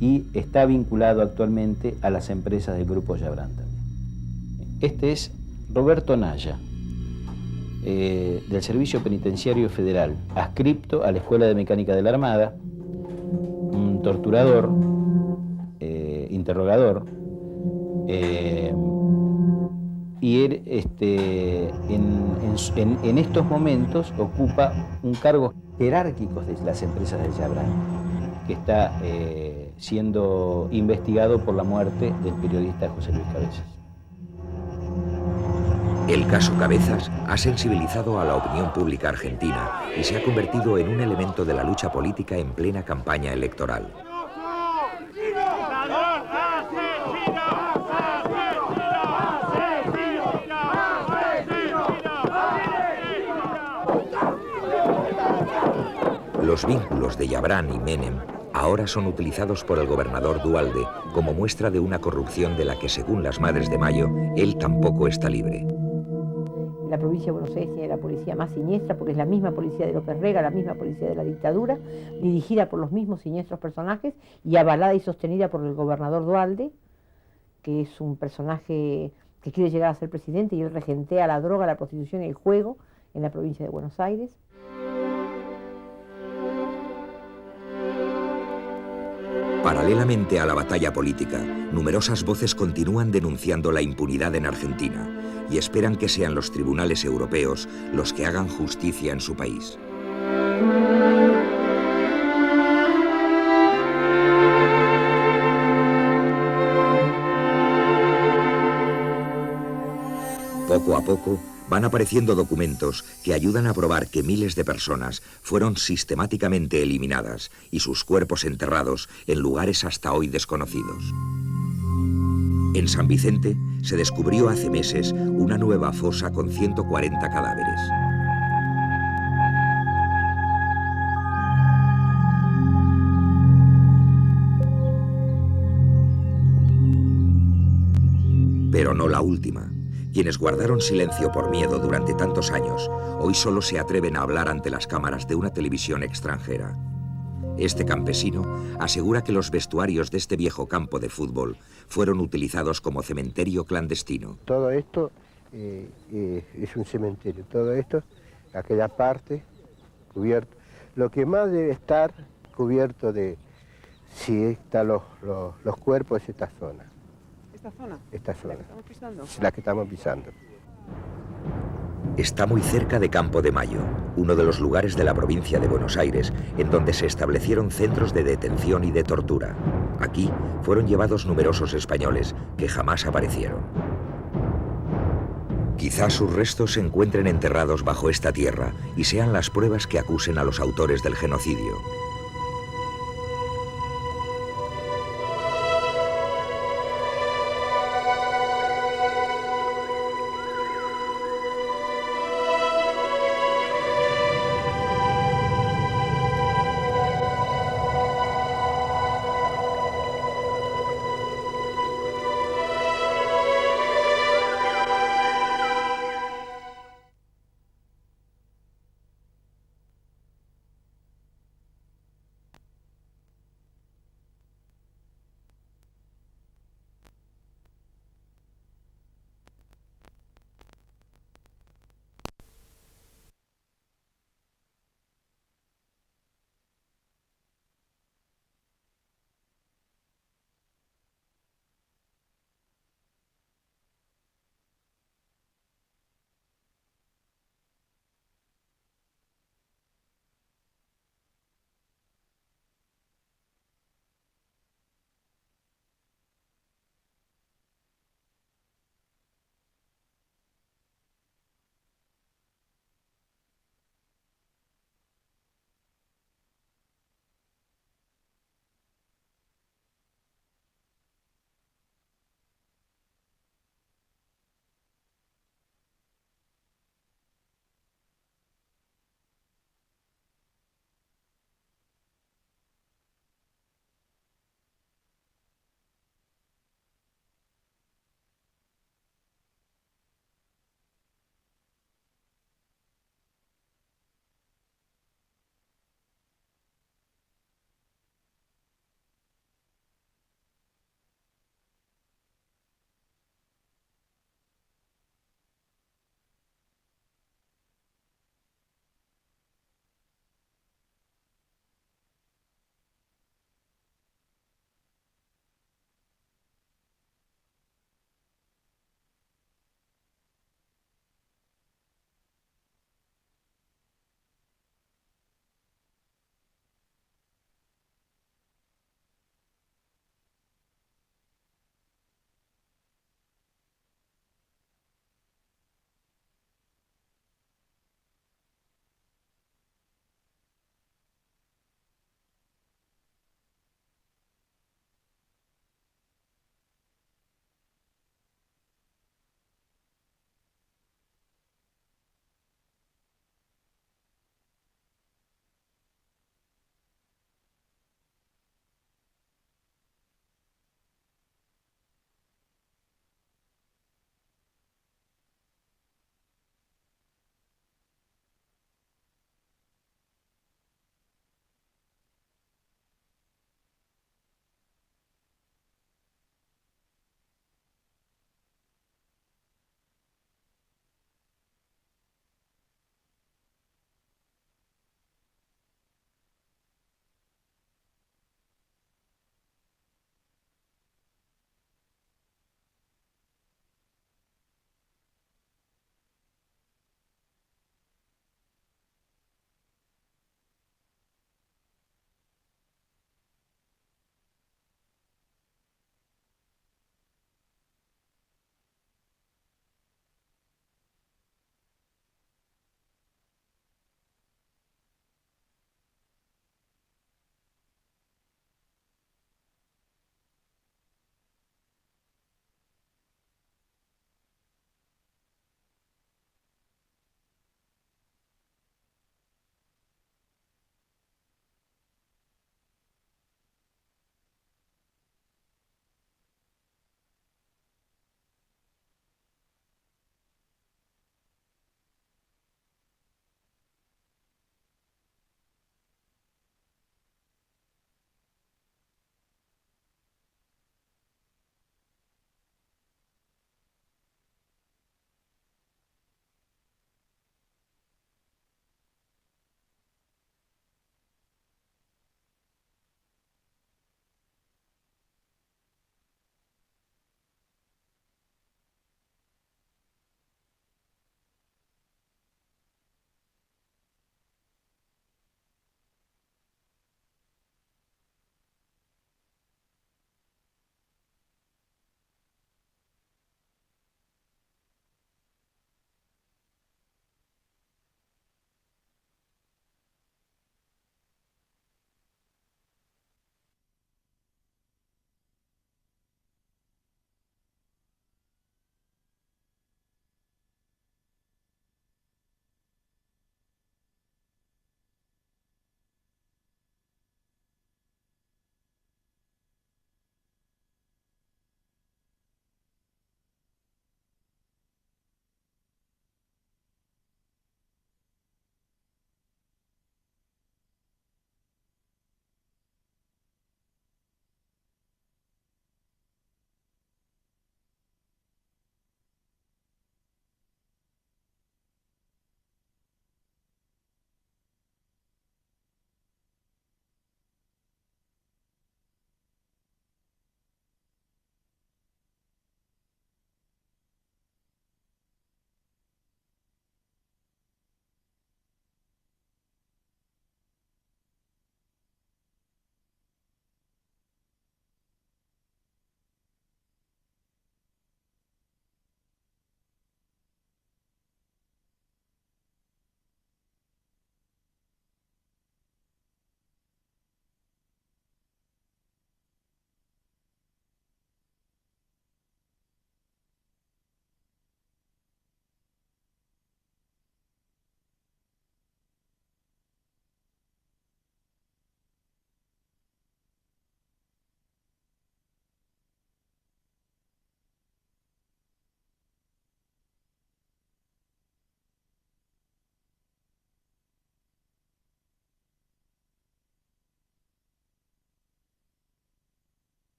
y está vinculado actualmente a las empresas del grupo Yabrán también. Este es Roberto Naya, del Servicio Penitenciario Federal, adscripto a la Escuela de Mecánica de la Armada, un torturador, interrogador, y él en estos momentos ocupa un cargo jerárquico de las empresas de Yabrán, que está siendo investigado por la muerte del periodista José Luis Cabezas. El caso Cabezas ha sensibilizado a la opinión pública argentina y se ha convertido en un elemento de la lucha política en plena campaña electoral. Los vínculos de Yabrán y Menem ahora son utilizados por el gobernador Duhalde como muestra de una corrupción de la que, según las Madres de Mayo, él tampoco está libre. La provincia de Buenos Aires tiene la policía más siniestra porque es la misma policía de López Rega, la misma policía de la dictadura, dirigida por los mismos siniestros personajes y avalada y sostenida por el gobernador Duhalde, que es un personaje que quiere llegar a ser presidente y él regentea la droga, la prostitución y el juego en la provincia de Buenos Aires. Paralelamente a la batalla política, numerosas voces continúan denunciando la impunidad en Argentina y esperan que sean los tribunales europeos los que hagan justicia en su país. Poco a poco van apareciendo documentos que ayudan a probar que miles de personas fueron sistemáticamente eliminadas y sus cuerpos enterrados en lugares hasta hoy desconocidos. En San Vicente se descubrió hace meses una nueva fosa con 140 cadáveres. Pero no la última. Quienes guardaron silencio por miedo durante tantos años, hoy solo se atreven a hablar ante las cámaras de una televisión extranjera. Este campesino asegura que los vestuarios de este viejo campo de fútbol fueron utilizados como cementerio clandestino. Todo esto es un cementerio, todo esto, aquella parte cubierto. Lo que más debe estar cubierto de si están los cuerpos es esta zona. ¿Esta zona? Esta zona. ¿La que estamos pisando? La que estamos pisando. Está muy cerca de Campo de Mayo, uno de los lugares de la provincia de Buenos Aires en donde se establecieron centros de detención y de tortura. Aquí fueron llevados numerosos españoles que jamás aparecieron. Quizás sus restos se encuentren enterrados bajo esta tierra y sean las pruebas que acusen a los autores del genocidio.